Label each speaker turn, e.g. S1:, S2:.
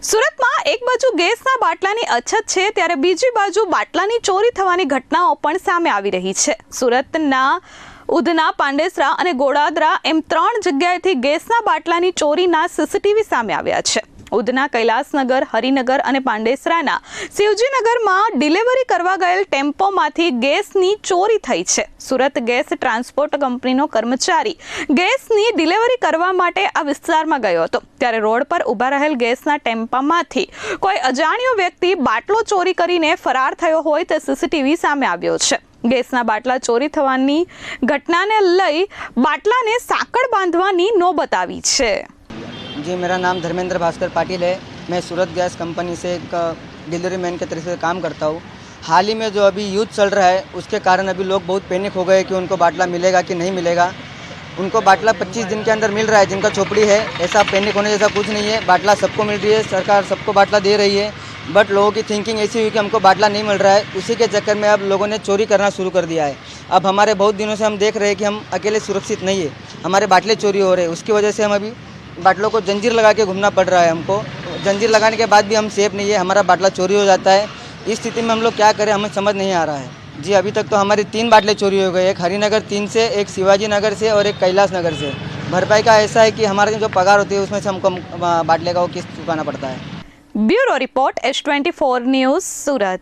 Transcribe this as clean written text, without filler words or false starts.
S1: સુરતમાં એક બાજુ ગેસના બાટલાની અછત છે ત્યારે બીજી બાજુ બાટલાની ચોરી થવાની ઘટનાઓ પણ સામે આવી રહી છે। સુરતના ઉધના, પાંડેસરા અને ગોડાદરા એમ 3 જગ્યાએથી ગેસના બાટલાની ચોરીના સીસીટીવી સામે આવ્યા છે। ઉધના, કૈલાસનગર, હરિનગર અને પાંડેસરાના શિવજીનગરમાં ડિલિવરી કરવા ગયેલ ટેમ્પોમાંથી ગેસની ચોરી થઈ છે। સુરત ગેસ ટ્રાન્સપોર્ટ કંપનીનો કર્મચારી ગેસની ડિલિવરી કરવા માટે આ વિસ્તારમાં ગયો હતો ત્યારે રોડ પર ઊભા રહેલ ગેસના ટેમ્પામાંથી કોઈ અજાણ્યો વ્યક્તિ બાટલો ચોરી કરીને ફરાર થયો હોય તે સીસીટીવી સામે આવ્યો છે। ગેસના બાટલા ચોરી થવાની ઘટનાને લઈ બાટલાને સાંકળ બાંધવાની નોબત આવી છે।
S2: जी, मेरा नाम धर्मेंद्र भास्कर पाटिल है। मैं सूरत गैस कंपनी से एक डिलीवरी मैन के तरह से काम करता हूँ। हाल ही में जो अभी युद्ध चल रहा है उसके कारण अभी लोग बहुत पैनिक हो गए कि उनको बाटला मिलेगा कि नहीं मिलेगा। उनको बाटला 25 दिन के अंदर मिल रहा है जिनका चोपड़ी है। ऐसा पैनिक होने जैसा कुछ नहीं है, बाटला सबको मिल रही है, सरकार सबको बाटला दे रही है। बट लोगों की थिंकिंग ऐसी हुई कि हमको बाटला नहीं मिल रहा है, उसी के चक्कर में अब लोगों ने चोरी करना शुरू कर दिया है। अब हमारे बहुत दिनों से हम देख रहे हैं कि हम अकेले सुरक्षित नहीं है, हमारे बाटले चोरी हो रहे हैं। उसकी वजह से हम अभी बाटलों को जंजीर लगा के घूमना पड़ रहा है। हमको जंजीर लगाने के बाद भी हम सेफ नहीं है, हमारा बाटला चोरी हो जाता है। इस स्थिति में हम लोग क्या करें हमें समझ नहीं आ रहा है। जी, अभी तक तो हमारी 3 बाटले चोरी हो गए, एक हरिनगर 3 से, एक शिवाजी नगर से और एक कैलाश नगर से। भरपाई का ऐसा है कि हमारे जो पगार होती है उसमें से हमको बाटले का वो किस्त चुकाना पड़ता है।
S1: ब्यूरो रिपोर्ट H24 न्यूज़, सूरत।